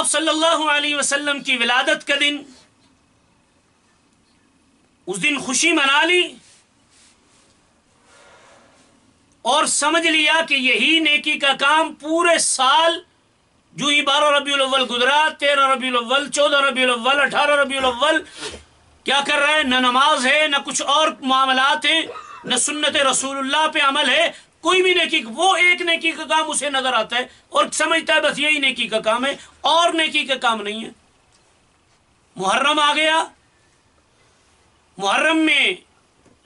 آپ صلی اللہ علیہ وسلم کی ولادت کا دن، اس دن خوشی منا لی اور سمجھ لیا کہ یہی نیکی کا کام پورے سال، جو ہی 12 ربیع الاول گزرا، 13 ربیع الاول، 14 ربیع الاول، 18 ربیع الاول، کیا کر رہا ہے؟ نہ نماز ہے، نہ کچھ اور معاملات ہیں، نہ سنت رسول اللہ پہ عمل ہے، کوئی بھی نیکی، وہ ایک نیکی کا کام اسے نظر آتا ہے اور سمجھتا ہے بس یہی نیکی کا کام ہے، اور نیکی کا کام نہیں ہے۔ محرم آ گیا، محرم میں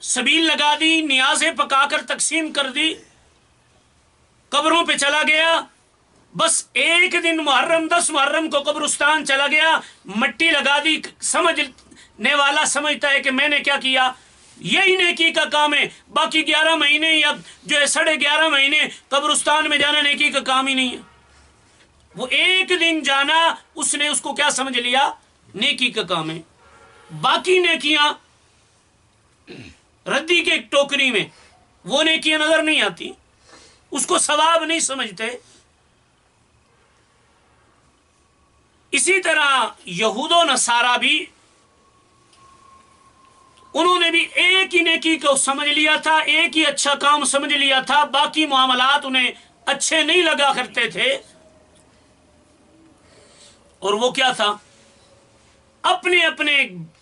سبیل لگا دی، نیازیں پکا کر تقسیم کر دی، قبروں پہ چلا گیا، بس ایک دن محرم 10 محرم کو قبرستان چلا گیا، مٹی لگا دی، سمجھنے والا سمجھتا ہے کہ میں نے کیا کیا، یہی نیکی کا کام ہے، باقی 11 مہینے یا جو ہے 11.5 مہینے قبرستان میں جانا نیکی کا کام ہی نہیں ہے۔ وہ ایک دن جانا اس نے اس کو کیا سمجھ لیا؟ نیکی کا کام ہے۔ باقی نیکیاں ردی کے ایک ٹوکری میں، وہ نیکیاں نظر نہیں آتی، اس کو ثواب نہیں سمجھتے۔ اسی طرح یہود و نصارہ بھی، انہوں نے بھی ایک ہی نیکی کو سمجھ لیا تھا، ایک ہی اچھا کام سمجھ لیا تھا، باقی معاملات انہیں اچھے نہیں لگا کرتے تھے، اور وہ کیا تھا؟ اپنے اپنے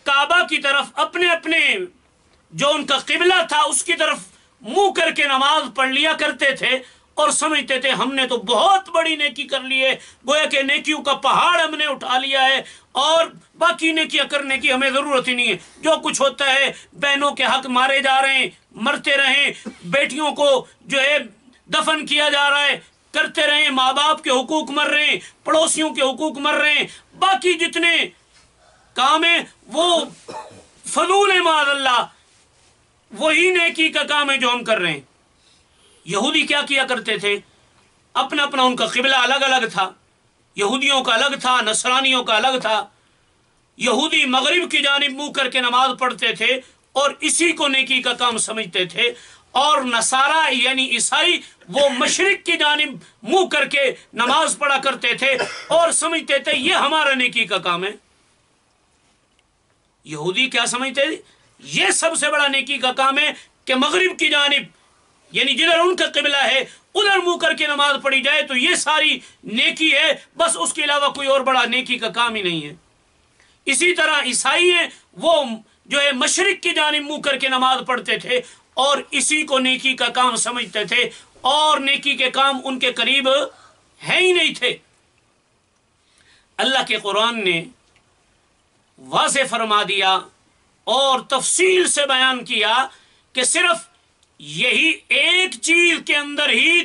کعبہ کی طرف، اپنے اپنے جو ان کا قبلہ تھا اس کی طرف منہ کر کے نماز پڑھ لیا کرتے تھے اور سمجھتے تھے ہم نے تو بہت بڑی نیکی کر لی ہے، گویا کہ نیکیوں کا پہاڑ ہم نے اٹھا لیا ہے اور باقی نیکیاں کرنے کی ہمیں ضرورت ہی نہیں ہے۔ جو کچھ ہوتا ہے، بہنوں کے حق مارے جا رہے ہیں، مرتے رہیں، بیٹیوں کو جو ہے دفن کیا جا رہا ہے، کرتے رہیں، ماں باپ کے حقوق مر رہے ہیں، پڑوسیوں کے حقوق مر رہے ہیں، باقی جتنے کام ہیں وہ فضول ہے، معاذ اللہ، وہی نیکی کا کام ہے جو ہم کر رہے ہیں۔ یہودی کیا کیا کرتے تھے؟ اپنا اپنا ان کا قبلہ الگ الگ تھا، یہودیوں کا الگ تھا، نصرانیوں کا الگ تھا۔ یہودی مغرب کی جانب منہ کر کے نماز پڑھتے تھے اور اسی کو نیکی کا کام سمجھتے تھے، اور نصارہ یعنی عیسائی وہ مشرق کی جانب منہ کر کے نماز پڑھا کرتے تھے اور سمجھتے تھے یہ ہمارا نیکی کا کام ہے۔ یہودی کیا سمجھتے تھے؟ یہ سب سے بڑا نیکی کا کام ہے کہ مغرب کی جانب یعنی جدھر ان کا قبلہ ہے ادھر منہ کر کے نماز پڑھی جائے تو یہ ساری نیکی ہے، بس اس کے علاوہ کوئی اور بڑا نیکی کا کام ہی نہیں ہے۔ اسی طرح عیسائی ہیں، وہ جو ہے مشرق کی جانب منہ کر کے نماز پڑھتے تھے اور اسی کو نیکی کا کام سمجھتے تھے، اور نیکی کے کام ان کے قریب ہے ہی نہیں تھے۔ اللہ کے قرآن نے واضح فرما دیا اور تفصیل سے بیان کیا کہ صرف یہی ایک چیز کے اندر ہی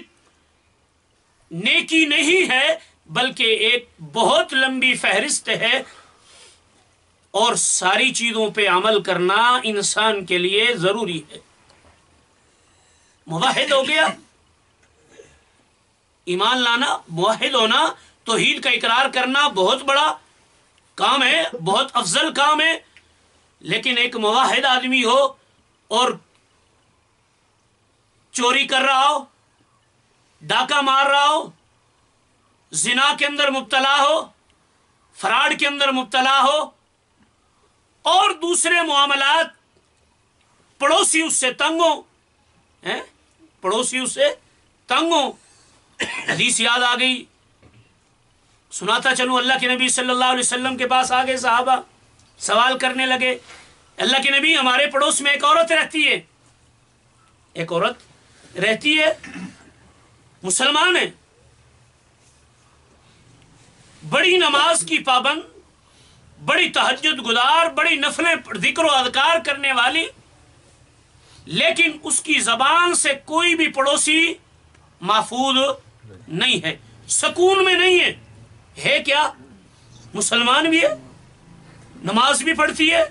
نیکی نہیں ہے، بلکہ ایک بہت لمبی فہرست ہے، اور ساری چیزوں پہ عمل کرنا انسان کے لیے ضروری ہے۔ موحد ہو گیا، ایمان لانا، موحد ہونا، توحید کا اقرار کرنا بہت بڑا کام ہے، بہت افضل کام ہے، لیکن ایک موحد آدمی ہو اور چوری کر رہا ہو، ڈاکہ مار رہا ہو، زنا کے اندر مبتلا ہو، فراڈ کے اندر مبتلا ہو، اور دوسرے معاملات، پڑوسی اس سے تنگ ہو، پڑوسی اس سے تنگ ہو۔ حدیث یاد آ گئی، سناتا چلوں، اللہ کے نبی صلی اللہ علیہ وسلم کے پاس آگے صحابہ سوال کرنے لگے، اللہ کے نبی ہمارے پڑوس میں ایک عورت رہتی ہے، ایک عورت رہتی ہے، مسلمان ہے، بڑی نماز کی پابند، بڑی تہجد گزار، بڑی نفلیں ذکر و اذکار کرنے والی، لیکن اس کی زبان سے کوئی بھی پڑوسی محفوظ نہیں ہے، سکون میں نہیں ہے۔ ہے کیا؟ مسلمان بھی ہے، نماز بھی پڑھتی ہے،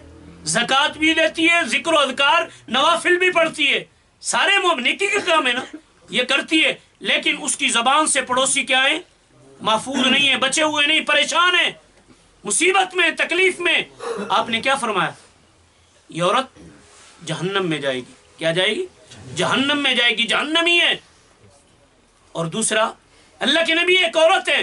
زکوٰۃ بھی دیتی ہے، ذکر و اذکار نوافل بھی پڑھتی ہے، سارے نیکی کے کام ہے نا، یہ کرتی ہے، لیکن اس کی زبان سے پڑوسی کیا ہے؟ محفوظ نہیں ہے، بچے ہوئے نہیں، پریشان ہے، مصیبت میں، تکلیف میں۔ آپ نے کیا فرمایا؟ یہ عورت جہنم میں جائے گی۔ کیا جائے گی؟ جہنم میں جائے گی، جہنمی ہے۔ اور دوسرا، اللہ کے نبی ایک عورت ہے،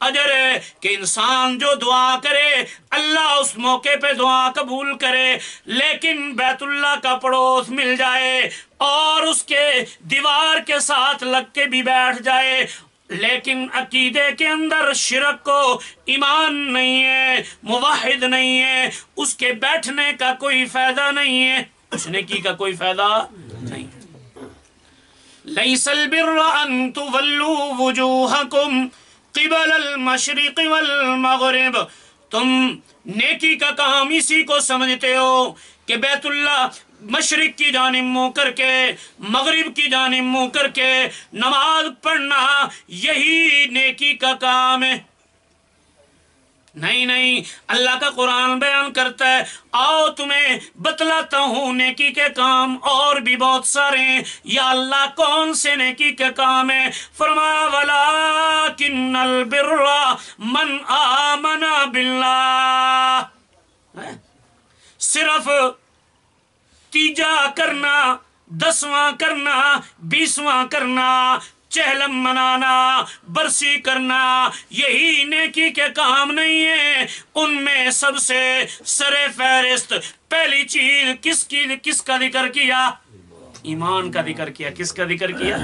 اجر ہے کہ انسان جو دعا کرے اللہ اس موقع پہ دعا قبول کرے، لیکن بیت اللہ کا پڑوس مل جائے اور اس کے دیوار کے ساتھ لگ کے بھی بیٹھ جائے، لیکن عقیدے کے اندر شرک کو ایمان نہیں ہے، موحد نہیں ہے، اس کے بیٹھنے کا کوئی فائدہ نہیں ہے، اس نیکی کا کوئی فائدہ نہیں۔ لیس البر ان تولوا وجوہکم قبل المشرق والمغرب، تم نیکی کا کام اسی کو سمجھتے ہو کہ بیت اللہ مشرق کی جانب منہ کر کے مغرب کی جانب منہ کر کے نماز پڑھنا یہی نیکی کا کام ہے۔ نہیں، اللہ کا قرآن بیان کرتا ہے، آؤ تمہیں بتلاتا ہوں نیکی کے کام اور بھی بہت سارے ہیں۔ یا اللہ کون سے نیکی کے کام ہیں؟ فرمایا وَلَٰكِنَّ الْبِرَّ مَنْ آمَنَ بِاللَّهِ، صرف تیجا کرنا، 10واں کرنا، 20واں کرنا، چہلم منانا، برسی کرنا، یہی نیکی کے کام نہیں ہے۔ ان میں سب سے سر فہرست پہلی چیز کس کا ذکر کیا؟ ایمان کا ذکر کیا۔ کس کا ذکر کیا؟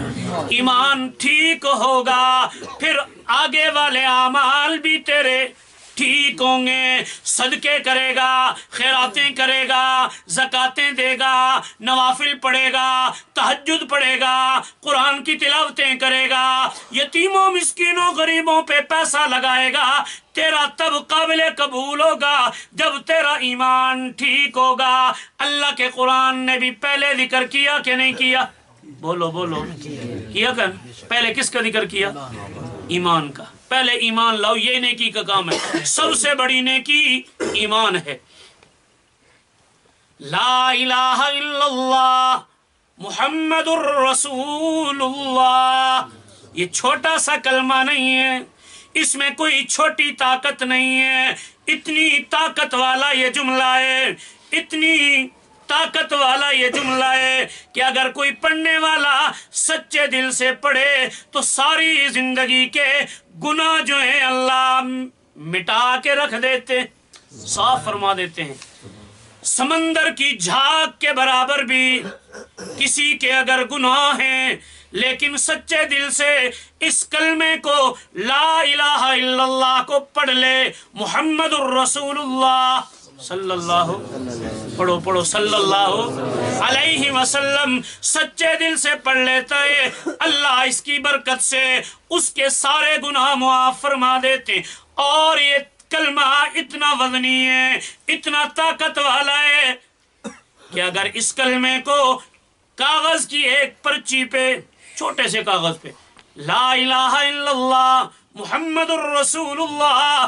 ایمان ٹھیک ہوگا پھر آگے والے اعمال بھی تیرے ٹھیک ہوں گے۔ صدقے کرے گا، خیراتیں کرے گا، زکاتیں دے گا، نوافل پڑھے گا، تہجد پڑھے گا، قرآن کی تلاوتیں کرے گا، یتیموں مسکینوں غریبوں پہ پیسہ لگائے گا، تیرا تب قابل قبول ہوگا جب تیرا ایمان ٹھیک ہوگا۔ اللہ کے قرآن نے بھی پہلے ذکر کیا کہ نہیں کیا؟ بولو کیا کر؟ پہلے کس کا ذکر کیا؟ ایمان کا۔ پہلے ایمان لاؤ، یہ نیکی کا کام ہے، سب سے بڑی نیکی ایمان ہے۔ لا الہ الا اللہ محمد الرسول اللہ، یہ چھوٹا سا کلمہ نہیں ہے، اس میں کوئی چھوٹی طاقت نہیں ہے، اتنی طاقت والا یہ جملہ ہے، اتنی طاقت والا یہ جملہ ہے کہ اگر کوئی پڑھنے والا سچے دل سے پڑھے تو ساری زندگی کے گناہ جو ہیں اللہ مٹا کے رکھ دیتے، صاف فرما دیتے ہیں۔ سمندر کی جھاگ کے برابر بھی کسی کے اگر گناہ ہیں لیکن سچے دل سے اس کلمے کو لا الہ الا اللہ کو پڑھ لے، محمد الرسول اللہ صلی اللہ پڑھو صلی اللہ علیہ وسلم، سچے دل سے پڑھ لیتا ہے، اللہ اس کی برکت سے اس کے سارے گناہ معاف فرما دیتے۔ اور یہ کلمہ اتنا وزنی ہے، اتنا طاقت والا ہے کہ اگر اس کلمے کو کاغذ کی ایک پرچی پہ، چھوٹے سے کاغذ پہ لا الہ الا اللہ محمد الرسول اللہ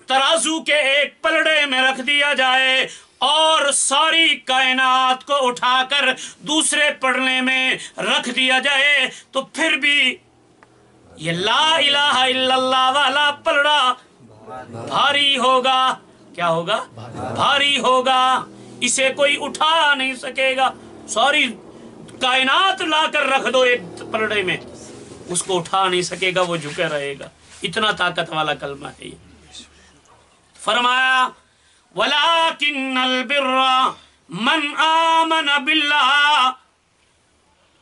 ترازو کے ایک پلڑے میں رکھ دیا جائے اور ساری کائنات کو اٹھا کر دوسرے پلڑے میں رکھ دیا جائے تو پھر بھی یہ لا الہ الا اللہ والا پلڑا بھاری ہوگا۔ کیا ہوگا؟ بھاری ہوگا، اسے کوئی اٹھا نہیں سکے گا۔ ساری کائنات لا کر رکھ دو ایک پلڑے میں، اس کو اٹھا نہیں سکے گا، وہ جھکے رہے گا، اتنا طاقت والا کلمہ ہے یہ۔ فرمایا وَلَٰكِنَّ الْبِرَّ مَنْ آمَنَ بِاللَّهِ،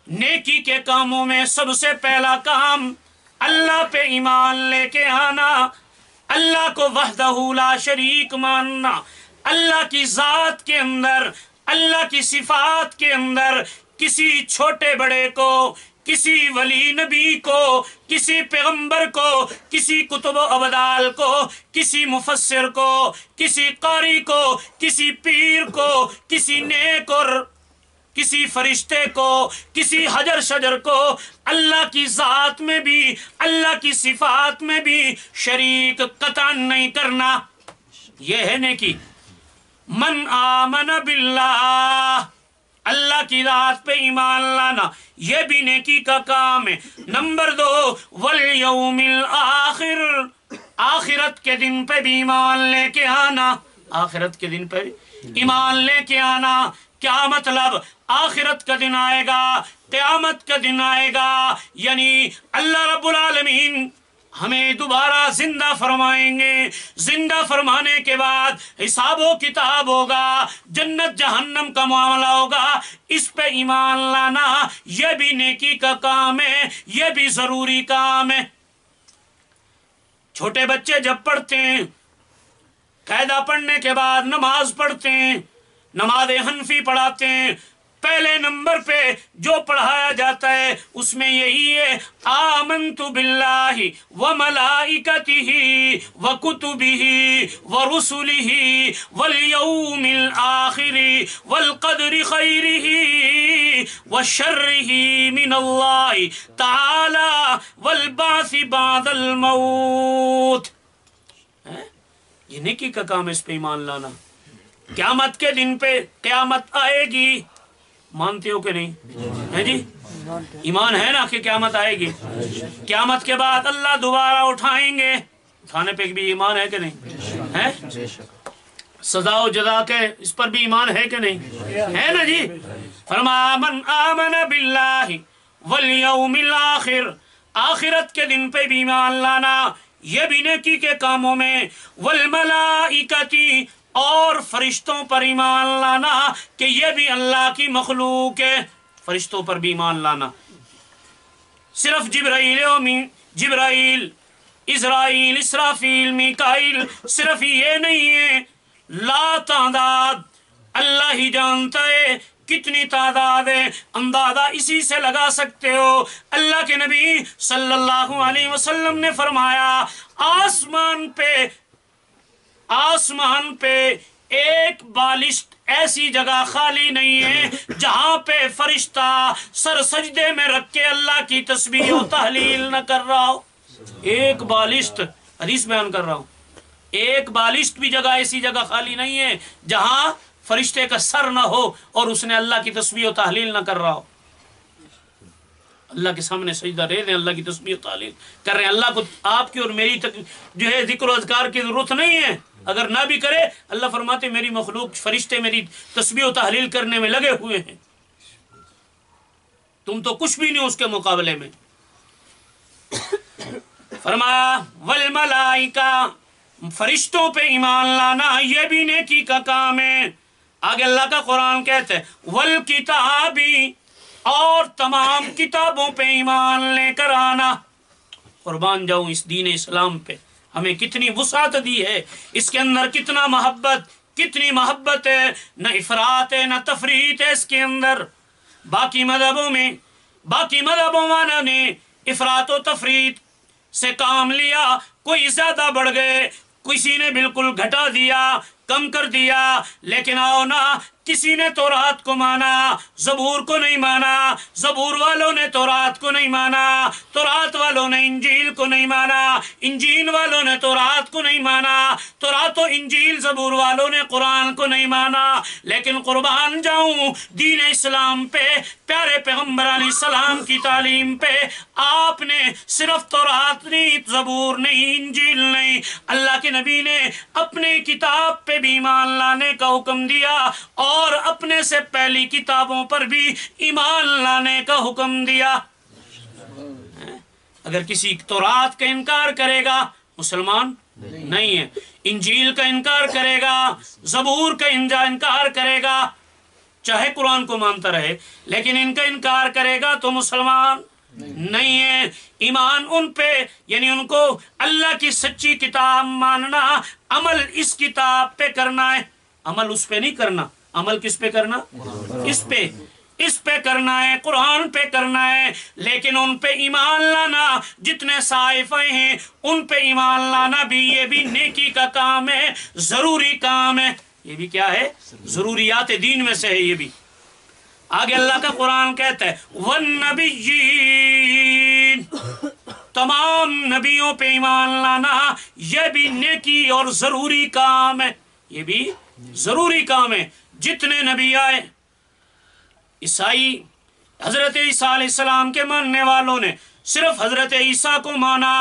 نیکی کے کاموں میں سب سے پہلا کام اللہ پہ ایمان لے کے آنا، اللہ کو وحدہ لا شریک ماننا، اللہ کی ذات کے اندر، اللہ کی صفات کے اندر کسی چھوٹے بڑے کو، کسی ولی نبی کو، کسی پیغمبر کو، کسی کتب و ابدال کو، کسی مفسر کو، کسی قاری کو، کسی پیر کو، کسی نیک اور کسی فرشتے کو، کسی حجر شجر کو اللہ کی ذات میں بھی، اللہ کی صفات میں بھی شریک قطعاً نہیں کرنا، یہ ہے نیکی۔ من آمن باللہ، اللہ کی ذات پہ ایمان لانا، یہ بھی نیکی کا کام ہے۔ نمبر 2 والیوم الآخر، آخرت کے دن پہ بھی ایمان لے کے آنا، آخرت کے دن پہ ایمان لے کے آنا۔ کیا مطلب؟ آخرت کا دن آئے گا، قیامت کا دن آئے گا، یعنی اللہ رب العالمین ہمیں دوبارہ زندہ فرمائیں گے، زندہ فرمانے کے بعد حساب و کتاب ہوگا، جنت جہنم کا معاملہ ہوگا۔ اس پہ ایمان لانا یہ بھی نیکی کا کام ہے، یہ بھی ضروری کام ہے۔ چھوٹے بچے جب پڑھتے ہیں، قاعدہ پڑھنے کے بعد نماز پڑھتے ہیں، نماز حنفی پڑھاتے ہیں، پہلے نمبر پہ جو پڑھایا جاتا ہے اس میں یہی ہے، آمنت باللہ وملائکتہ وکتبہ ورسلہ والیوم الآخر والقدر خیرہ وشرہ من اللہ تعالی والبعث بعد الموت۔ یہ نیکی کا کام ہے، اس پہ ایمان لانا۔ قیامت کے دن پہ قیامت آئے گی، مانتے ہو کہ نہیں ہے جی؟ ایمان ہے نا کہ قیامت آئے گی؟ قیامت کے بعد اللہ دوبارہ اٹھائیں گے، اٹھانے پہ بھی ایمان ہے کہ نہیں ہے؟ سزا و جزا کے اس پر بھی ایمان ہے کہ نہیں ہے نا جی؟ فرمایا من آمن باللہ والیوم الآخر، آخرت کے دن پہ بھی ایمان لانا، یہ بھی نیکی کے کاموں میں، والملائکتی، اور فرشتوں پر ایمان لانا کہ یہ بھی اللہ کی مخلوق ہے، فرشتوں پر بھی ایمان لانا۔ صرف جبرائیل، اسرائیل، اسرافیل، میکائیل، صرف یہ نہیں ہے، لا تعداد، اللہ ہی جانتا ہے کتنی تعداد ہے، اندازہ اسی سے لگا سکتے ہو۔ اللہ کے نبی صلی اللہ علیہ وسلم نے فرمایا آسمان پہ ایک بالشت ایسی جگہ خالی نہیں ہے جہاں پہ فرشتہ سر سجدے میں رکھ کے اللہ کی تسبیح و تحلیل نہ کر رہا ہو۔ ایک بالشت، حدیث بیان کر رہا ہوں، ایک بالشت بھی جگہ ایسی جگہ خالی نہیں ہے جہاں فرشتے کا سر نہ ہو اور اس نے اللہ کی تسبیح و تحلیل نہ کر رہا ہو۔ اللہ کے سامنے سجدہ ریز ہیں، اللہ کی تسبیح و تحلیل کر رہے ہیں۔ اللہ کو آپ کی اور میری جو ہے ذکر و اذکار کی ضرورت نہیں ہے، اگر نہ بھی کرے اللہ فرماتے میری مخلوق فرشتے میری تسبیح و تحلیل کرنے میں لگے ہوئے ہیں، تم تو کچھ بھی نہیں اس کے مقابلے میں۔ فرمایا والملائکہ، فرشتوں پہ ایمان لانا یہ بھی نیکی کا کام ہے۔ آگے اللہ کا قرآن کہتا ہے والکتابی، اور تمام کتابوں پہ ایمان لے کر آنا۔ قربان جاؤں اس دین اسلام پہ ہمیں کتنی وسعت دی ہے، اس کے اندر کتنا کتنی محبت ہے، نہ افراط ہے نہ تفریط ہے اس کے اندر۔ باقی مذہبوں والوں نے افراط و تفریط سے کام لیا، کوئی زیادہ بڑھ گئے، کسی نے بالکل گھٹا دیا، کم کر دیا، لیکن آؤ نا، کسی نے تورات کو مانا، زبور کو نہیں مانا، زبور والوں نے تورات کو نہیں مانا، تورات والوں نے انجیل کو نہیں مانا، انجیل والوں نے تورات کو نہیں مانا، تورات و انجیل زبور والوں نے قرآن کو نہیں مانا۔ لیکن قربان جاؤں دین اسلام پہ، پیارے پیغمبر علیہ السلام کی تعلیم پہ آپ نے صرف تورات نہیں، زبور نہیں، انجیل نہیں، اللہ کے نبی نے اپنے کتاب پہ بھی ایمان لانے کا حکم دیا اور اپنے سے پہلی کتابوں پر بھی ایمان لانے کا حکم دیا۔ اگر کسی تورات کا انکار کرے گا مسلمان نہیں ہے، انجیل کا انکار کرے گا، زبور کا انکار کرے گا، چاہے قرآن کو مانتا رہے لیکن ان کا انکار کرے گا تو مسلمان نہیں ہے۔ ایمان ان پہ، یعنی ان کو اللہ کی سچی کتاب ماننا، عمل اس کتاب پہ کرنا ہے، عمل اس پہ نہیں کرنا، عمل کس پہ کرنا؟ اس پہ کرنا ہے، قرآن پہ کرنا ہے۔ لیکن ان پہ ایمان لانا، جتنے صحائفیں ہیں ان پہ ایمان لانا بھی، یہ بھی نیکی کا کام ہے، ضروری کام ہے۔ یہ بھی کیا ہے؟ ضروریات دین میں سے ہے یہ بھی۔ آگے اللہ کا قرآن کہتا ہے والنبیین، تمام نبیوں پہ ایمان لانا یہ بھی نیکی اور ضروری کام ہے، یہ بھی ضروری کام ہے۔ جتنے نبی آئے، عیسائی حضرت عیسیٰ علیہ السلام کے ماننے والوں نے صرف حضرت عیسیٰ کو مانا،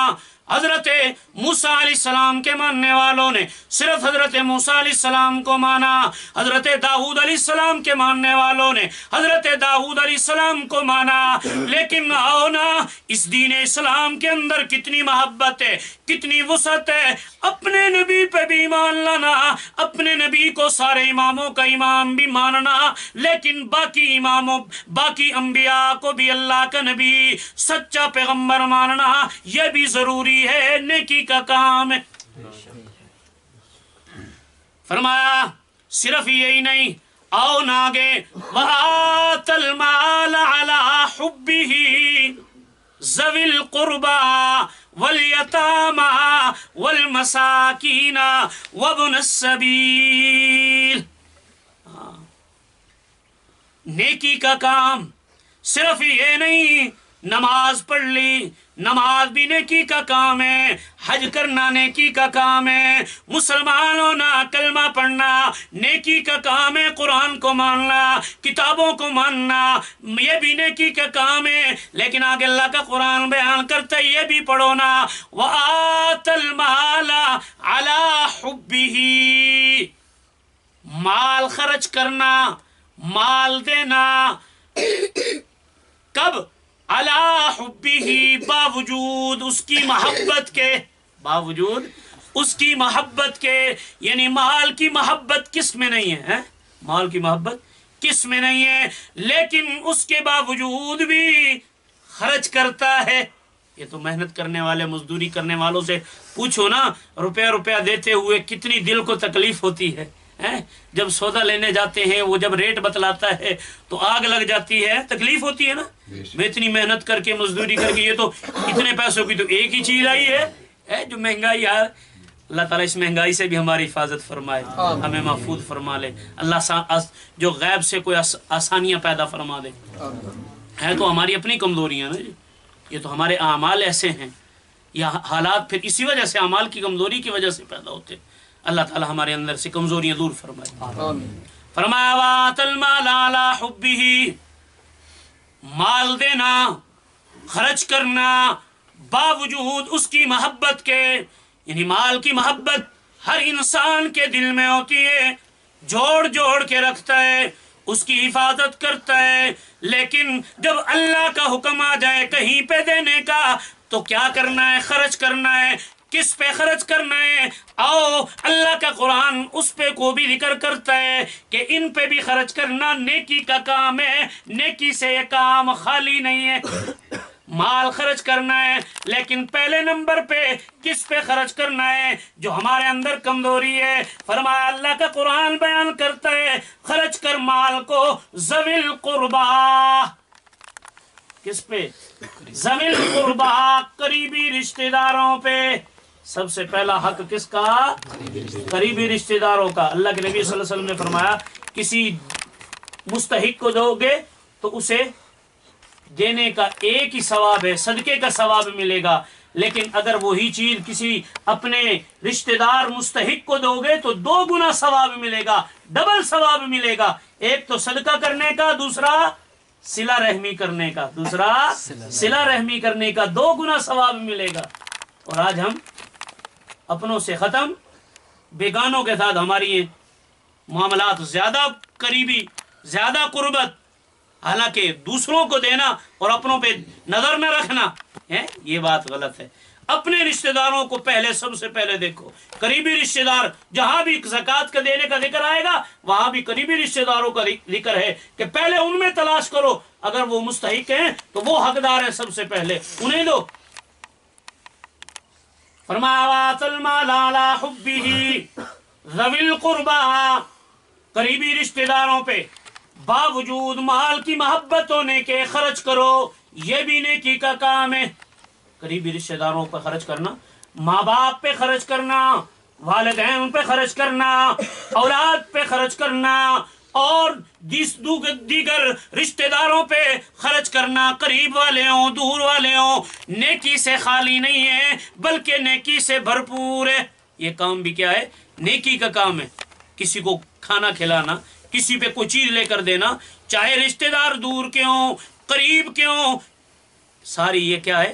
حضرت موسیٰ علیہ السلام کے ماننے والوں نے صرف حضرت موسیٰ علیہ السلام کو مانا، حضرت داؤد علیہ السلام کے ماننے والوں نے حضرت داؤد علیہ السلام کو مانا۔ لیکن آؤ نا، اس دین اسلام کے اندر کتنی محبت ہے، کتنی وسعت ہے، اپنے نبی پہ بھی مان لانا، اپنے نبی کو سارے اماموں کا امام بھی ماننا، لیکن باقی اماموں باقی انبیاء کو بھی اللہ کا نبی سچا پیغمبر ماننا، یہ بھی ضروری ہے، نیکی کا کام ہے۔ فرمایا صرف یہی نہیں، آؤ ناگے وَآتَ الْمَالَ عَلَىٰ حُبِّهِ ذَوِي الْقُرْبَىٰ وَالْيَتَامَىٰ وَالْمَسَاكِينَ وَابْنَ السَّبِيلِ۔ نیکی کا کام صرف یہ نہیں نماز پڑھ لی، نماز بھی نیکی کا کام ہے، حج کرنا نیکی کا کام ہے، مسلمان ہونا، کلمہ پڑھنا نیکی کا کام ہے، قرآن کو ماننا، کتابوں کو ماننا یہ بھی نیکی کا کام ہے۔ لیکن آگے اللہ کا قرآن بیان کرتا ہے یہ بھی پڑھو نا، وَآتَ الْمَالَ عَلَىٰ حُبِّهِ، مال خرچ کرنا، مال دینا، کب؟ علی حبہ، باوجود اس کی محبت کے، باوجود اس کی محبت کے، یعنی مال کی محبت کس میں نہیں ہے؟ مال کی محبت کس میں نہیں ہے، لیکن اس کے باوجود بھی خرچ کرتا ہے۔ یہ تو محنت کرنے والے، مزدوری کرنے والوں سے پوچھو نا، روپیہ دیتے ہوئے کتنی دل کو تکلیف ہوتی ہے۔ جب سودا لینے جاتے ہیں، وہ جب ریٹ بتلاتا ہے تو آگ لگ جاتی ہے، تکلیف ہوتی ہے نا۔ میں اتنی محنت کر کے، مزدوری کر کے، یہ تو اتنے پیسوں کی تو ایک ہی چیز آئی ہے جو مہنگائی ہے۔ اللہ تعالیٰ اس مہنگائی سے بھی ہماری حفاظت فرمائے، ہمیں محفوظ فرما لے۔ اللہ جو غیب سے کوئی آسانیاں پیدا فرما دے۔ ہے تو ہماری اپنی کمزوریاں نا، یہ تو ہمارے اعمال ایسے ہیں، یہ حالات پھر اسی وجہ سے، اعمال کی کمزوری کی وجہ سے پیدا ہوتے۔ اللہ تعالیٰ ہمارے اندر سے کمزوریاں دور فرمائے۔ فرمایا وَآتَ الْمَالَ عَلَىٰ حُبِّهِ، مال دینا، خرچ کرنا باوجود اس کی محبت کے، یعنی مال کی محبت ہر انسان کے دل میں ہوتی ہے، جوڑ جوڑ کے رکھتا ہے، اس کی حفاظت کرتا ہے، لیکن جب اللہ کا حکم آ جائے کہیں پہ دینے کا تو کیا کرنا ہے؟ خرچ کرنا ہے۔ کس پہ خرچ کرنا ہے؟ آؤ اللہ کا قرآن اس پہ کو بھی ذکر کرتا ہے کہ ان پہ بھی خرچ کرنا نیکی کا کام ہے، نیکی سے یہ کام خالی نہیں ہے۔ مال خرچ کرنا ہے، لیکن پہلے نمبر پہ کس پہ خرچ کرنا ہے؟ جو ہمارے اندر کمزوری ہے۔ فرمایا اللہ کا قرآن بیان کرتا ہے خرچ کر مال کو ذوی القربیٰ، کس پہ؟ ذوی القربیٰ، قریبی رشتہ داروں پہ۔ سب سے پہلا حق کس کا؟ قریبی رشتہ داروں کا۔ اللہ کے نبی صلی اللہ علیہ وسلم نے فرمایا کسی مستحق کو دو گے تو اسے دینے کا ایک ہی ثواب ہے، صدقے کا ثواب ملے گا، لیکن اگر وہی چیز کسی اپنے رشتہ دار مستحق کو دو گے تو 2 گنا ثواب ملے گا، ڈبل ثواب ملے گا۔ ایک تو صدقہ کرنے کا، دوسرا صلہ رحمی کرنے کا، دوسرا صلہ رحمی کرنے کا 2 گنا ثواب ملے گا۔ اور آج ہم اپنوں سے ختم، بیگانوں کے ساتھ ہماری یہ معاملات زیادہ قریبی، زیادہ قربت، حالانکہ دوسروں کو دینا اور اپنوں پہ نظر نہ رکھنا ہے، یہ بات غلط ہے۔ اپنے رشتہ داروں کو پہلے، سب سے پہلے دیکھو۔ قریبی رشتہ دار، جہاں بھی زکوٰۃ کا دینے کا ذکر آئے گا وہاں بھی قریبی رشتہ داروں کا ذکر ہے کہ پہلے ان میں تلاش کرو، اگر وہ مستحق ہیں تو وہ حقدار ہیں، سب سے پہلے انہیں دو۔ فرمایا وَآتَ الْمَالَ عَلَىٰ حُبِّهِ ذَوِي الْقُرْبَىٰ، قریبی رشتہ داروں پہ باوجود مال کی محبت ہونے کے خرچ کرو، یہ بھی نیکی کا کام ہے۔ قریبی رشتہ داروں پہ خرچ کرنا، ماں باپ پہ خرچ کرنا، والدین پہ خرچ کرنا، اولاد پہ خرچ کرنا، اور دیگر رشتہ داروں پہ خرچ کرنا، قریب والے ہوں دور والے ہوں، نیکی سے خالی نہیں ہے بلکہ نیکی سے بھرپور ہے۔ یہ کام بھی کیا ہے؟ نیکی کا کام ہے۔ کسی کو کھانا کھلانا، کسی پہ کوئی چیز لے کر دینا، چاہے رشتہ دار دور کے ہوں قریب کے ہوں، ساری یہ کیا ہے؟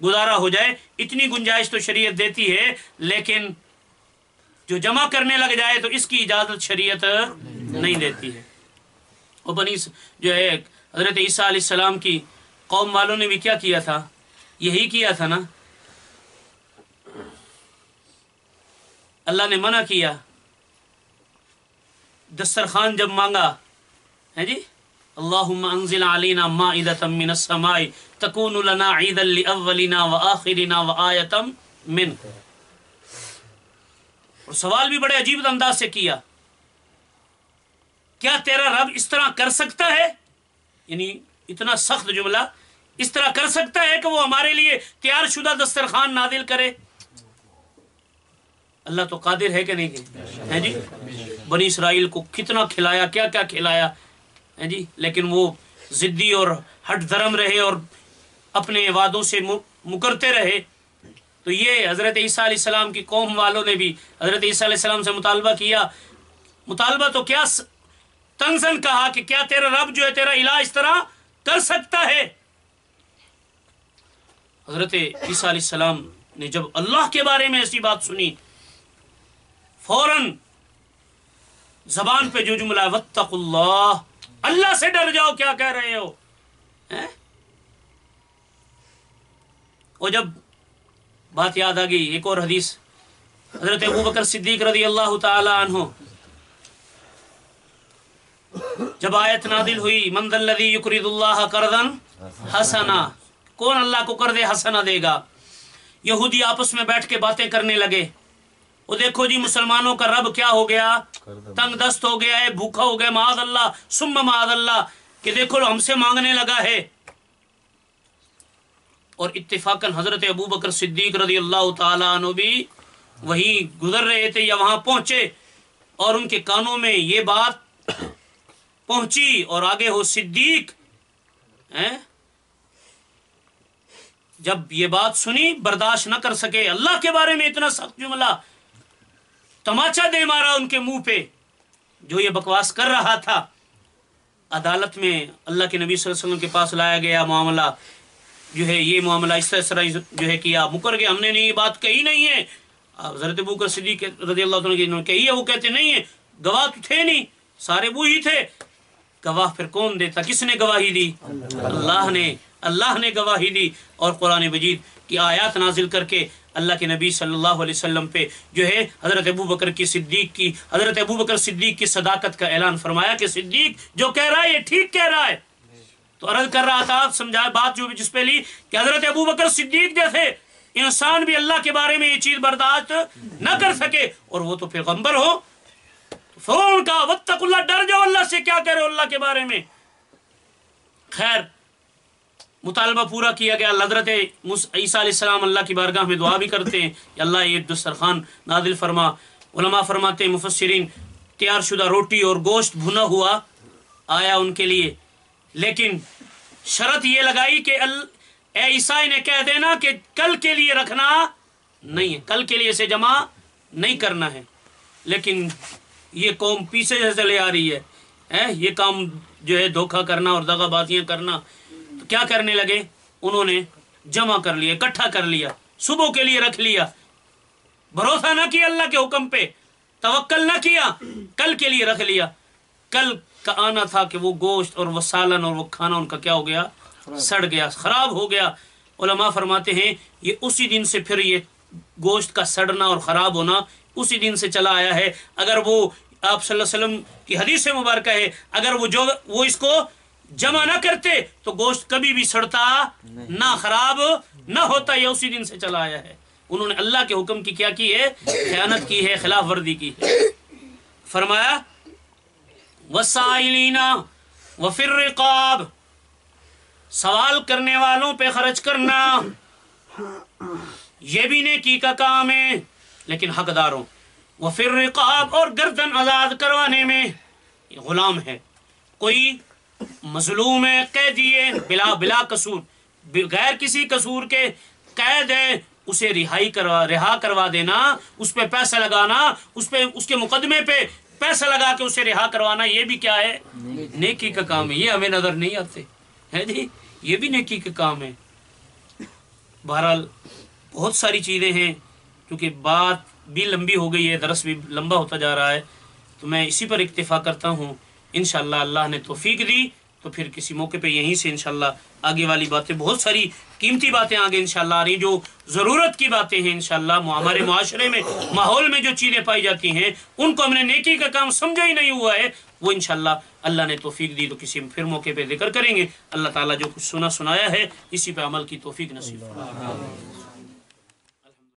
گزارا ہو جائے، اتنی گنجائش تو شریعت دیتی ہے، لیکن جو جمع کرنے لگ جائے تو اس کی اجازت شریعت نہیں دیتی ہے۔ اور بنی جو ہے حضرت عیسیٰ علیہ السلام کی قوم والوں نے بھی کیا کیا تھا؟ یہی کیا تھا نا، اللہ نے منع کیا، دسترخوان جب مانگا ہے جی، اللہم انزل علینا مائدۃ من السماء تکون لنا عیدا لاولنا وآخرنا وآیۃ منک، اور سوال بھی بڑے عجیب انداز سے کیا، کیا تیرا رب اس طرح کر سکتا ہے؟ یعنی اتنا سخت جملہ، اس طرح کر سکتا ہے کہ وہ ہمارے لیے تیار شدہ دسترخوان نازل کرے؟ اللہ تو قادر ہے کہ نہیں ہے جی؟ بنی اسرائیل کو کتنا کھلایا، کیا کیا کھلایا ہے جی، لیکن وہ ضدی اور ہٹ دھرم رہے اور اپنے وعدوں سے مکرتے رہے۔ تو یہ حضرت عیسیٰ علیہ السلام کی قوم والوں نے بھی حضرت عیسیٰ علیہ السلام سے مطالبہ کیا، مطالبہ تو کیا تنزن کہا کہ کیا تیرا رب جو ہے تیرا الہ اس طرح کر سکتا ہے؟ حضرت عیسیٰ علیہ السلام نے جب اللہ کے بارے میں ایسی بات سنی، فوراً زبان پہ جو جملہ واتقوا اللہ، اللہ سے ڈر جاؤ، کیا کہہ رہے ہو؟ اور جب بات یاد آ گئی ایک اور حدیث، حضرت ابوبکر صدیق رضی اللہ تعالی عنہ جب آیت نازل ہوئی من ذا الذی یقرض اللہ قرضا حسنا، کون اللہ کو قرض حسنا دے گا، یہودی آپس میں بیٹھ کے باتیں کرنے لگے، وہ دیکھو جی مسلمانوں کا رب کیا ہو گیا، تنگ دست ہو گیا ہے، بھوکا ہو گیا، معاذ اللہ ثم معاذ اللہ، کہ دیکھو ہم سے مانگنے لگا ہے۔ اور اتفاقاً حضرت ابوبکر صدیق رضی اللہ تعالیٰ عنہ بھی وہیں گزر رہے تھے یا وہاں پہنچے، اور ان کے کانوں میں یہ بات پہنچی، اور آگے ہو صدیق، جب یہ بات سنی برداشت نہ کر سکے، اللہ کے بارے میں اتنا سخت جملہ، تماچا دے مارا ان کے منہ پہ جو یہ بکواس کر رہا تھا۔ عدالت میں اللہ کے نبی صلی اللہ علیہ وسلم کے پاس لایا گیا، معاملہ جو ہے یہ معاملہ اس طرح جو ہے کیا، مکر گیا، ہم نے یہ بات کہی نہیں ہے۔ حضرت ابوبکر صدیق رضی اللہ عنہ نے کہی ہے، وہ کہتے نہیں ہے، گواہ تو تھے نہیں، سارے وہی تھے، گواہ پھر کون دیتا، کس نے گواہی دی؟ اللہ نے گواہی دی، اور قرآن مجید کی آیات نازل کر کے اللہ کے نبی صلی اللہ علیہ وسلم پہ جو ہے حضرت ابوبکر صدیق کی صداقت کا اعلان فرمایا کہ صدیق جو کہہ رہا ہے یہ ٹھیک کہہ رہا ہے۔ تو عرض کر رہا تھا، سمجھائے بات جو جس پہ لی، کہ حضرت ابوبکر صدیق جیسے انسان بھی اللہ کے بارے میں یہ چیز برداشت نہ کر سکے، اور وہ تو پیغمبر ہو، فوراً کہا واتقوا اللہ، ڈر جاؤ اللہ سے، کیا کہہ رہے ہو اللہ کے بارے میں۔ خیر مطالبہ پورا کیا گیا، حضرت عیسیٰ علیہ السلام اللہ کی بارگاہ میں دعا بھی کرتے ہیں کہ اللہ یہ دسترخوان نازل فرما۔ علماء فرماتے ہیں، مفسرین، تیار شدہ روٹی اور گوشت بھنا ہوا آیا ان کے لیے، لیکن شرط یہ لگائی کہ اے عیسیٰ نے کہہ دینا کہ کل کے لیے رکھنا نہیں ہے، کل کے لیے اسے جمع نہیں کرنا ہے۔ لیکن یہ قوم پیچھے سے چلے آ رہی ہے، یہ کام جو ہے دھوکہ کرنا اور دغا بازیاں کرنا، تو کیا کرنے لگے، انہوں نے جمع کر لیا، اکٹھا کر لیا، صبح کے لیے رکھ لیا، بھروسہ نہ کیا اللہ کے حکم پہ، توکل نہ کیا، کل کے لیے رکھ لیا۔ کل کا آنا تھا کہ وہ گوشت اور وہ سالن اور وہ کھانا ان کا کیا ہو گیا، سڑ گیا، خراب ہو گیا۔ علماء فرماتے ہیں یہ اسی دن سے پھر یہ گوشت کا سڑنا اور خراب ہونا اسی دن سے چلا آیا ہے۔ اگر وہ آپ صلی اللہ علیہ وسلم کی حدیث مبارکہ ہے، اگر وہ اس کو جمع نہ کرتے تو گوشت کبھی بھی سڑتا نہ، خراب نہ ہوتا، یہ اسی دن سے چلا آیا ہے۔ انہوں نے اللہ کے حکم کی کیا کی ہے، خیانت کی ہے، خلاف ورزی کی ہے۔ فرمایا وَالسَّائِلِينَ وَفِي الرِّقَابِ، سوال کرنے والوں پہ خرچ کرنا یہ بھی نیکی کا کام ہے، لیکن حقداروں، وَفِي الرِّقَابِ، اور گردن آزاد کروانے میں، غلام ہے، کوئی مظلوم ہے، قیدی ہے، بلا قصور، بغیر کسی قصور کے قید ہے، اسے رہا کروا دینا، اس پہ پیسہ لگانا، اس کے مقدمے پہ پیسہ لگا کے اسے رہا کروانا، یہ بھی کیا ہے، نیکی کا کام ہے۔ یہ ہمیں نظر نہیں آتے ہے جی، یہ بھی نیکی کا کام ہے۔ بہرحال بہت ساری چیزیں ہیں، کیونکہ بات بھی لمبی ہو گئی ہے، درس بھی لمبا ہوتا جا رہا ہے، تو میں اسی پر اکتفا کرتا ہوں۔ انشاءاللہ اللہ نے توفیق دی تو پھر کسی موقع پہ یہیں سے انشاءاللہ آگے والی باتیں، بہت ساری قیمتی باتیں آگے انشاءاللہ آ رہی، جو ضرورت کی باتیں ہیں انشاءاللہ، ہمارے معاشرے میں ماحول میں جو چیزیں پائی جاتی ہیں ان کو ہم نے نیکی کا کام سمجھا ہی نہیں ہوا ہے، وہ انشاءاللہ اللہ نے توفیق دی تو کسی پھر موقع پہ ذکر کریں گے۔ اللہ تعالیٰ جو کچھ سنایا ہے اسی پہ عمل کی توفیق نصیب فرمائے۔